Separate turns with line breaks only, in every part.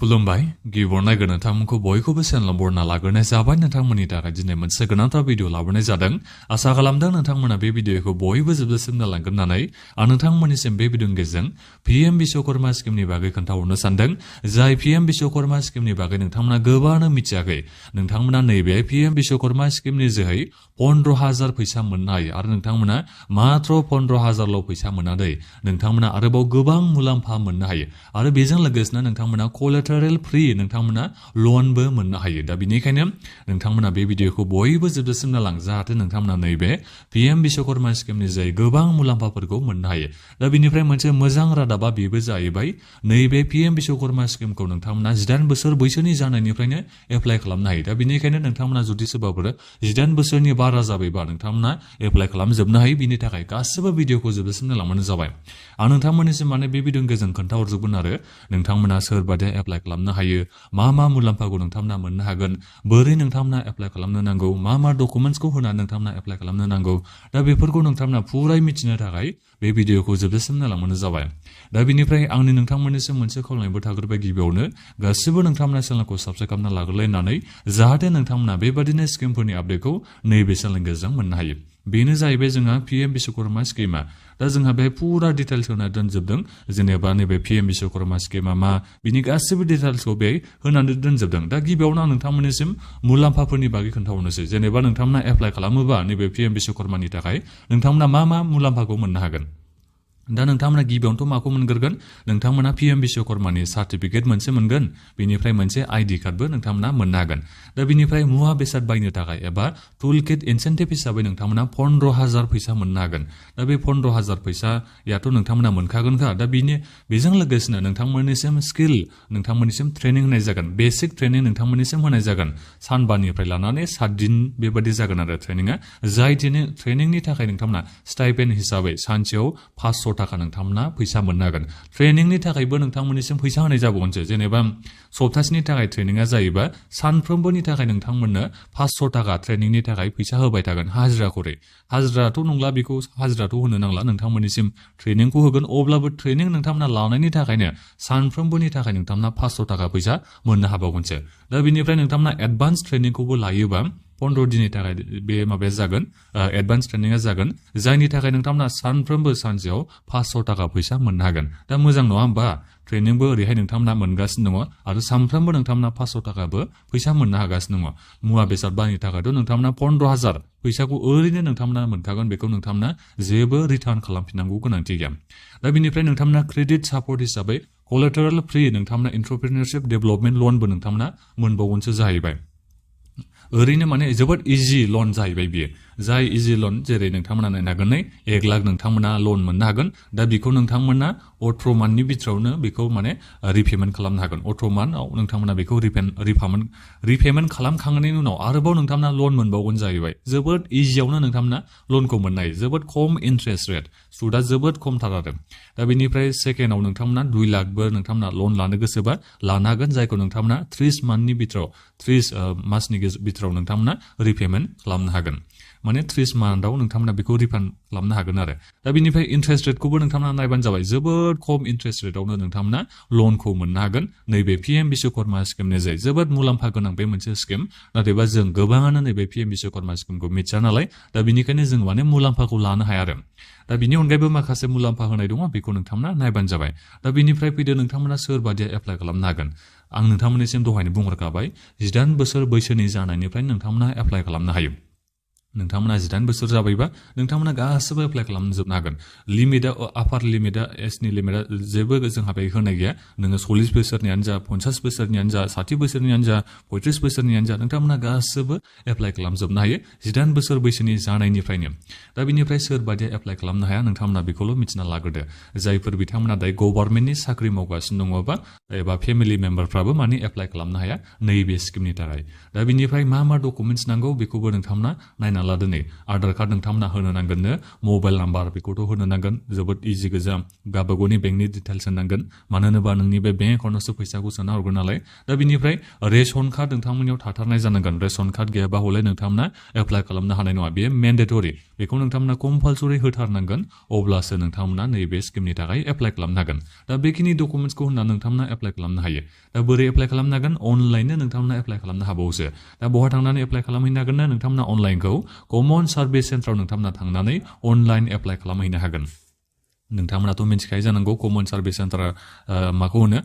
खुलुमबाय गिबियाव नायगोन नोंथांमोनखौ बयखौबो चेनेलाव बरना लाग्रोनाय जाबाय नोंथांमोननि थाखाय दिनै मोनसे गोनांथार भिडिअ लाबोनाय जादों आसा खालामदों नोंथांमोना बे भिडिअखौ बयबो जोबजासिम नायलांगोन होननानै आं नोंथांमोननिसिम बे भिडिअनि गेजेरजों पीएम विश्वकर्मा स्किमनि बागै खोन्थाहरनो सानदों जाय पीएम विश्वकर्मा स्किमनि बागै नोंथांमोना गोबाङानो मिथियाखै नोंथांमोना नैबे पीएम विश्वकर्मा स्किमनि जोहै 15,000 फैसा मोननो हायो आरो नोंथांमोना मात्र 15,000ल' फैसा मोनादै नोंथांमोना आरोबाव गोबां मुलाम्फा मोननो हायो आरो बेजों लोगोसेनो नोंथांमोना कलेटरेल फ्री नोंथांमोना लनबो मोननो हायो दा बिनिखायनो नोंथांमोना बे भिडिअखौ बयबो जोबजासिम नायलां जाहाथे नोंथांमोना नैबे पीएम विश्वकर्मा स्किमनि जोहै गोबां मुलाम्फाफोरखौ मोननो हायो दा बिनिफ्राय मोनसे मोजां रादाबा बेबो जाहैबाय नैबे पीएम विश्वकर्मा स्किमखौ नोंथांमोना 18 बोसोर बैसोनि जानायनिफ्रायनो एप्लाइ खालामनो हायो दा बिनिखायनो नोंथांमोना जुदि सोरबाफोर 18 बोसोरनि बारा जाबायबा नोंथांमोना एप्लाइ खालामजोबनो हायो बिनि थाखाय गासिबो भिडिअखौ जोबजासिम नायलांबानो जाबाय आं नोंथांमोननिसिम माने बे भिडिअनि गेजेरजों खोन्थाहरजोबगोन आरो नोंथांमोना सोरबादिया एप्लाइ खालामनो हायो मा मुलाम्फाखौ नोंथांमोना मोननो हागोन बोरै नोंथांमोना एप्लाइ खालामनो नांगौ मा डकुमेन्ट्सखौ होनानै नोंथांमोना एप्लाइ खालामनो नांगौ दा बेफोरखौ नोंथांमोना पुरायै मिथिनो थाखाय बे भिडिअखौ जोबजासिम नायलांबानो जाबाय दा बिनिफ्राय आंनि नोंथांमोननिसिम मोनसे खावलायनायबो थाग्रोबाय गिबियावनो गासिबो नोंथांमोना चेनेलखौ साबस्क्राइब खालामना लाग्रोलायनानै जाहाथे नोंथांमोना बेबादिनो स्किमफोरनि आपडेटखौ नैबे चेनेलनि गेजेरजों मोननो हायो बेनो जाहैबाय जोंहा पीएम विश्वकर्मा स्किमा दा जोंहा बे पुरा डिटेल्स होना दोनजोबदों जेनेबा नैबे पीएम विश्वकर्मा स्किमा मा बिनि गासिबो डिटेल्सखौ बे होनानै दोनजोबदों दा गिबियावनो आं नोंथांमोननिसिम मुलाम्फाफोरनि बागै खोन्थाहरनोसै जेनेबा नोंथांमोना एप्लाइ खालामोबा नैबे पीएम विश्वकर्मानि थाखाय नोंथांमोना मा मुलाम्फाखौ मोननो हागोन दा नोंथांमोना गिबियावनोथ' माखौ मोनग्रोगोन नोंथांमोना पीएम विश्वकर्मानि सार्टिफिकेट मोनसे मोनगोन बेनिफ्राय मोनसे आईडी कार्डबो नोंथांमोना मोननो हागोन दा बिनिफ्राय मुवा बेसाद बायनो थाखाय एबा टुल किट इनसेन्टिभ हिसाबै नोंथांमोना 15,000 फैसा मोननो हागोन दा बे 15,000 फैसायाथ' नोंथांमोना मोनखागोनखा दा बेजों लोगोसेनो नोंथांमोननिसिम स्किल नोंथांमोननिसिम ट्रेनिं होनाय जागोन बेसिक ट्रेनिं नोंथांमोननिसिम होनाय जागोन सानबानिफ्राय लानानै 7 दिन बेबादि जागोन आरो ट्रेनिंआ जाय ट्रेनिंनि थाखाय नोंथांमोना स्टाइपेन्ड हिसाबै सानसेयाव 500 थाखा नोंथांमोना फैसा मोननो हागोन ट्रेनिंनि थाखायबो नोंथांमोननिसिम फैसा होनाय जाबावगोनसो जेनेबा सप्तासेनि थाखाय ट्रेनिंआ जायोबा सानफ्रोमबोनि थाखाय नोंथांमोननो 500 थाखा ट्रेनिंनि थाखाय फैसा होबाय थागोन हाजिरा खरै हाजिराथ' नंला बेखौ हाजिराथ' होनो नांला नोंथांमोननिसिम ट्रेनिंखौ होगोन अब्लाबो ट्रेनिं नोंथांमोना लानायनि थाखायनो सानफ्रोमबोनि थाखाय नोंथांमोना 500 थाखा फैसा मोननो हाबावगोनसो दा बिनिफ्राय नोंथांमोना एडभान्स ट्रेनिंखौबो लायोबा 15 दिननि थाखाय बे माबाया जागोन एडभान्स ट्रेनिंआ जागोन जायनि थाखाय नोंथांमोना सानफ्रोमबो सानसेयाव 500 थाखा फैसा मोननो हागोन दा मोजां नङा होमबा ट्रेनिंबो ओरैहाय नोंथांमोना मोनगासिनो दङ आरो सानफ्रोमबो नोंथांमोना 500 थाखाबो फैसा मोननो हागासिनो दङ मुवा बेसाद बायनो थाखायथ' नोंथांमोना 15,000 फैसाखौ ओरैनो नोंथांमोना मोनखागोन बेखौ नोंथांमोना जेबो रिटार्न खालामफिननांगौ गोनांथि गैया दा बिनिफ्राय नोंथांमोना क्रेडिट सापर्ट हिसाबै कलेटरेल फ्री नोंथांमोना एन्टरप्रेनियरशिप डेभेलपमेन्ट लनबो नोंथांमोना मोनबावगोनसो जाहैबाय ओरैनो माने जोबोद इजि लन जाहैबाय बियो जाय इजि लन जेरै नोंथांमोना नायनो हागोन 1 लाख नोंथांमोना लन मोननो हागोन दा बेखौ नोंथांमोना 18 मान्थनि बिथोरावनो बेखौ माने रिपेमेन्ट खालामनो हागोन 18 मान्थआव नोंथांमोना बेखौ रिपेमेन्ट खालामखांनायनि उनाव आरोबाव नोंथांमोना लन मोनबावगोन जाहैबाय जोबोद इजियावनो नोंथांमोना लनखौ मोननो हायो जोबोद खम इन्ट्रेस्ट रेट सुदआ जोबोद खमथार आरो दा बेनिफ्राय सेकेन्डआव नोंथांमोना 2 लाखबो नोंथांमोना लन लानो गोसोबा लानो हागोन जायखौ नोंथांमोना 30 मान्थनि बिथोराव 30 मासनि बिथोराव नोंथांमोना रिपेमेन्ट खालामनो हागोन माने 30 मान्थआव नोंथांमोना बेखौ रिफान्ड खालामनो हागोन आरो दा बिनिफ्राय इन्ट्रेस्ट रेटखौबो नोंथांमोना नायबानो जाबाय जोबोद खम इन्ट्रेस्ट रेटआवनो नोंथांमोना लनखौ मोननो हागोन नैबे पीएम विश्वकर्मा स्किमनि जाय जोबोद मुलाम्फा गोनां बे मोनसे स्किम नाथायबा जों गोबाङानो नैबे पीएम विश्वकर्मा स्किमखौ मिथिया नालाय दा बिनिखायनो जों माने मुलाम्फाखौ लानो हाया आरो दा बिनि अनगायैबो माखासे मुलाम्फा होनाय दङ बेखौ नोंथांमोना नायबानो जाबाय दा बिनिफ्राय फैदो नोंथांमोना सोरबादिया एप्लाइ खालामनो हागोन आं नोंथांमोननिसिम दहायनो बुंहरखाबाय 18 बोसोर बैसोनि जानायनिफ्राय नोंथांमोना एप्लाइ खालामनो हायो नोंथांमोना 18 बोसोर जाबायबा नोंथांमोना गासिबो एप्लाइ खालामजोबनो हागोन लिमिटआ आपार लिमिटआ एजनि लिमिटआ जेबो जोंहा बे होनाय गैया नोङो 40 बोसोरनियानो जा 50 बोसोरनियानो जा 60 बोसोरनियानो जा 35 बोसोरनियानो जा नोंथांमोना गासिबो एप्लाइ खालामजोबनो हायो 18 बोसोर बैसोनि जानायनिफ्रायनो दा बिनिफ्राय सोरबादिया एप्लाइ खालामनो हाया नोंथांमोना बेखौल' मिथिना लाग्रोदो जायफोर बिथांमोना दायो गभर्नमेन्टनि साख्रि मावगासिनो दङबा एबा फेमिलि मेम्बारफ्राबो माने एप्लाइ खालामनो हाया नैबे स्किमनि थाखाय दा बिनिफ्राय मा डकुमेन्ट्स नांगौ बेखौबो नोंथांमोना नायना हमना ला दिनै आधार कार्ड नोंथांमोना होनो नांगोननो मबाइल नाम्बार बेखौथ' होनो नांगोन जोबोद इजि गोजा गावबागावनि बेंकनि डिटेल्स होनांगोन मानो होनोबा नोंनि बे बेंक एकाउन्टआवसो फैसाखौ सोना हरगोन नालाय दा बिनिफ्राय रेशन कार्ड नोंथांमोननियाव थाथारनाय जानांगोन रेशन कार्ड गैयाबा हले नोंथांमोना एप्लाइ खालामनो हानाय नङा बेयो मेन्डेटरि बेखौ नोंथांमोना कम्पालसरि होथारनांगोन अब्लासो नोंथांमोना नैबे स्किमनि थाखाय एप्लाइ खालामनो हागोन दा बेखिनि डकुमेन्टसखौ होनना नोंथांमोना एप्लाइ खालामनो हायो दा बोरै एप्लाइ खालामनो हागोन अनलाइननो नोंथांमोना एप्लाइ खालामनो हाबावोसो दा बहा थांनानै एप्लाइ खालामहैनो हागोन ना नोंथांमोना अनलाइनखौ कमन सार्भिस सेन्टाराव नोंथांमोना थांनानै अनलाइन एप्लाइ खालामहैनो हागोन नोंथांमोनाथ' मिथिखायो जानांगौ कमन सार्भिस सेन्टारा माखौ होनो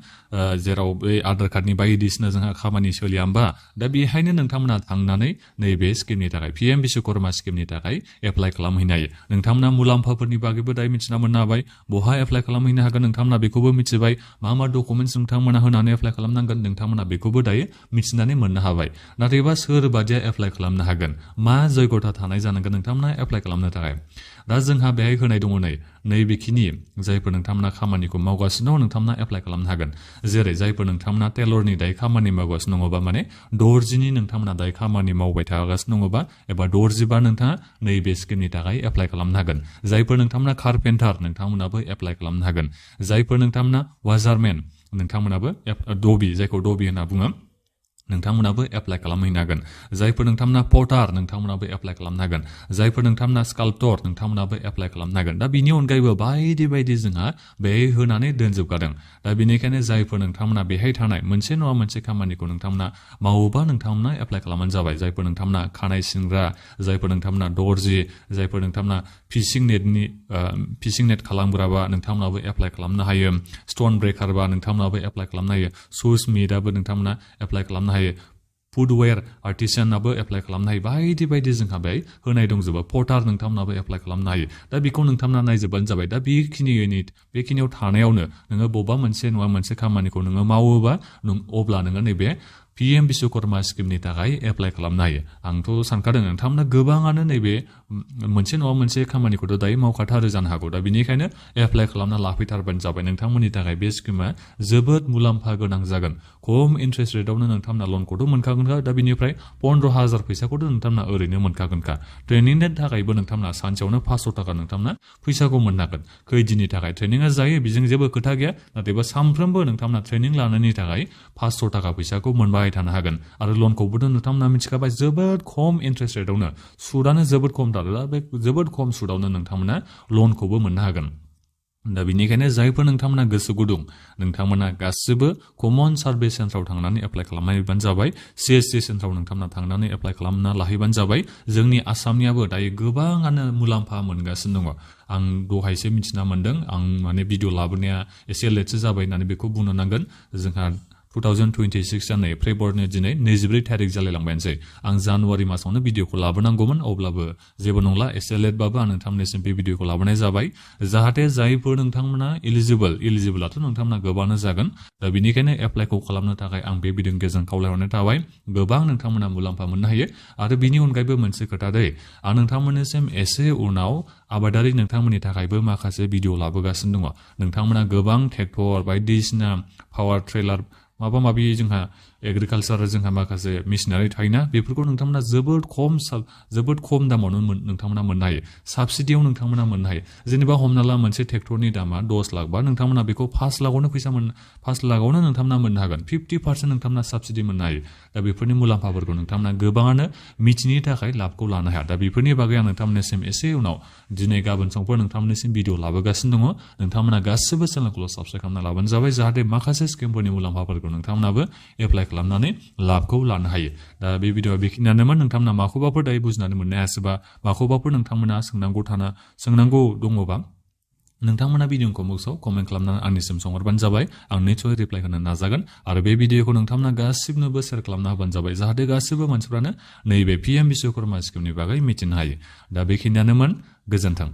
जेराव बे आधार कार्डनि बायदिसिना जोंहा खामानि सोलिया होमबा दा बेहायनो नोंथांमोना थांनानै नैबे स्किमनि थाखाय पिएम बिश्वकर्मा स्किमनि थाखाय एप्लाइ खालामहैनो हायो नोंथांमोना मुलाम्फाफोरनि बागैबो दायो मिथिना मोननो हाबाय बहा एप्लाइ खालामहैनो हागोन नोंथांमोना बेखौबो मिथिबाय मा डकुमेन्टस नोंथांमोना होनानै एप्लाइ खालामनांगोन नोंथांमोना बेखौबो दायो मिथिनानै मोननो हाबाय नाथायबा सोर बादिया एप्लाइ खालामनो हागोन मा जयगथा थानाय जानांगोन नोंथांमोना एप्लाइ खालामनो थाखाय दा जोंहा बेहाय होनाय दङ नैबेखिनि जायफोर नोंथांमोना खामानिखौ मावगासिनो दङ नोंथांमोना एप्लाइ खालामनो हागोन जेरै जायफोर नोंथांमोना टेलरनि दायो खामानि मावगासिनो दङबा माने दर्जिनि नोंथांमोना दायो खामानि मावबाय थागासिनो दङबा एबा दर्जिबा नोंथाङा नैबे स्किमनि थाखाय एप्लाइ खालामनो हागोन जायफोर नोंथांमोना कारपेन्टार नोंथांमोनाबो एप्लाइ खालामनो हागोन जायफोर नोंथांमोना वाजारमेन नोंथांमोनाबो दबि जायखौ दबि होनना बुङो नोंथांमोनाबो एप्लाइ खालामहैनो हागोन जायफोर नोंथांमोना पर्टार नोंथांमोनाबो एप्लाइ खालामनो हागोन जायफोर नोंथांमोना स्काल्पटर नोंथांमोनाबो एप्लाइ खालामनो हागोन दा बिनि अनगायैबो बायदि बायदि जोंहा बेहाय होनानै दोनजोबखादों दा बेनिखायनो जायफोर नोंथांमोना बेहाय थानाय मोनसे नङा मोनसे खामानिखौ नोंथांमोना मावोबा नोंथांमोना एप्लाइ खालामबानो जाबाय जायफोर नोंथांमोना खानाय सिनग्रा जायफोर नोंथांमोना दर्जि जायफोर नोंथांमोना फिशिं नेट खालामग्राबा नोंथांमोनाबो एप्लाइ खालामनो हायो स्टोन ब्रेकारबा नोंथांमोनाबो एप्लाइ खालामनो हायो सुस मिटआबो नोंथांमोना एप्लाइ खालामनो हायो फुडवेयर आर्टिसानाबो एप्लाइ खालामनो हायो बायदि बायदि जोंहा बेहाय होनाय दंजोबो पर्टार नोंथांमोनाबो एप्लाइ खालामनो हायो दा बेखौ नोंथांमोना नायजोबबानो जाबाय दा बेखिनियाव थानायावनो नोङो बबेबा मोनसे नङा मोनसे खामानिखौ नोङो मावोबा अब्ला नोङो नैबे पिएम बिश्वकर्मा स्किमनि थाखाय एप्लाइ खालामनो हायो आंथ' सानखादों नोंथांमोना गोबाङानो नैबे मोनसे नङा मोनसे खामानिखौथ' दायो मावखाथारो जानो हागौ दा बेनिखायनो एप्लाइ खालामना लाफैथारबानो जाबाय नोंथांमोननि थाखाय बे स्किमा जोबोद मुलाम्फा गोनां जागोन खम इन्ट्रेस्ट रेटआवनो नोंथांमोना लनखौथ' मोनखागोनखा दा बिनिफ्राय 15,000 फैसाखौथ' नोंथांमोना ओरैनो मोनखागोनखा ट्रेनिंनि थाखायबो नोंथांमोना सानसेयावनो 500 थाखा नोंथांमोना फैसाखौ मोननांगोन खैदिननि थाखाय ट्रेनिंआ जायो बेजों जेबो खोथा गैया नाथायबा सानफ्रोमबो नोंथांमोना ट्रेनिं लानायनि थाखाय 500 थाखा फैसाखौ मोनबाय थानो हागोन आरो लनखौबोथ' नोंथांमोना मिथिखाबाय जोबोद खम इन्ट्रेस्ट रेटआवनो सुदानो जोबोद खम दा बे जोबोद खम सुदावनो नोंथांमोना लनखौबो मोननो हागोन दा बेनिखायनो जायफोर नोंथांमोना गोसो गुदुं नोंथांमोना गासिबो कमन सार्भिस सेन्टाराव थांनानै एप्लाइ खालामहैबानो जाबाय सिएससि सेन्टाराव नोंथांमोना थांनानै एप्लाइ खालामना लाहैबानो जाबाय जोंनि आसामनियाबो दायो गोबाङानो मुलाम्फा मोनगासिनो दङ आं दहायसो मिथिना मोनदों आं माने भिडिअ लाबोनाया एसे लेटसो जाबाय होननानै बेखौ बुंनो नांगोन जोंहा 2026 जानाय फेब्रुवारिनि दिनै 24 थारिख जालायलांबायानोसै आं जानुवारि मासावनो भिडिअखौ लाबोनांगौमोन अब्लाबो जेबो नंला एसे लेटबाबो आं नोंथांमोननिसिम बे भिडिअखौ लाबोनाय जाबाय जाहाथे जायफोर नोंथांमोना इलिजिबोलाथ' नोंथांमोना गोबाङानो जागोन दा बेनिखायनो एप्लाइखौ खालामनो थाखाय आं बे भिडिअनि गेजेरजों खावलायहरनाय थाबाय गोबां नोंथांमोना मुलाम्फा मोननो हायो आरो बिनि अनगायैबो मोनसे खोथा दै आं नोंथांमोननिसिम एसे उनाव आबादारि नोंथांमोननि थाखायबो माखासे भिडिअ लाबोगासिनो दङ नोंथांमोना गोबां ट्रेक्टर बायदिसिना पावार ट्रेलार माबा माबि जोंहा एग्रिकालचार जोंहा माखासे मेसिनारि थायोना बेफोरखौ नोंथांमोना जोबोद खम दामावनो नोंथांमोना मोननो हायो साबसिडियाव नोंथांमोना मोननो हायो जेनेबा हमना ला मोनसे ट्रेक्टरनि दामा 10 लाख बा नोंथांमोना बेखौ 5 लाखआवनो 5 लाखआवनो नोंथांमोना मोननो हागोन 50% नोंथांमोना साबसिडि मोननो हायो दा बेफोरनि मुलाम्फाफोरखौ नोंथांमोना गोबाङानो मिथिनि थाखाय लाबखौ लानो हाया दा बेफोरनि बागै आं नोंथांमोननिसिम एसे उनाव दिनै गाबोन समफोर नोंथांमोननिसिम भिडिअ लाबोगासिनो दङ नोंथांमोना गासिबो चेनेलखौ साबस्क्राइब खालामना लाबानो जाबाय जाहाथे माखासे स्किमफोरनि मुलाम्फाफोरखौ नोंथांमोनाबो एप्लाइ खालामनानै लाबखौ लानो हायो दा बे भिडिअआ बेखिनियानोमोन नोंथांमोना माखौबाफोर दायो बुजिनानै मोननो हायासैबा माखौबाफोर नोंथांमोना सोंनांगौ दङबा नोंथांमोना भिडिअखौ बक्सआव कमेन्ट खालामनानै आंनिसिम सोंहरबानो जाबाय आं निसय रिप्लाइ होनो नाजागोन आरो बे भिडिअखौ नोंथांमोना गासिबनोबो शेयार खालामना होबानो जाबाय जाहाथे गासिबो मानसिफ्रानो नैबे पिएम बिश्वकर्मा स्किमनि बागै मिथिनो हायो दा बेखिनियानोमोन गोजोन्थों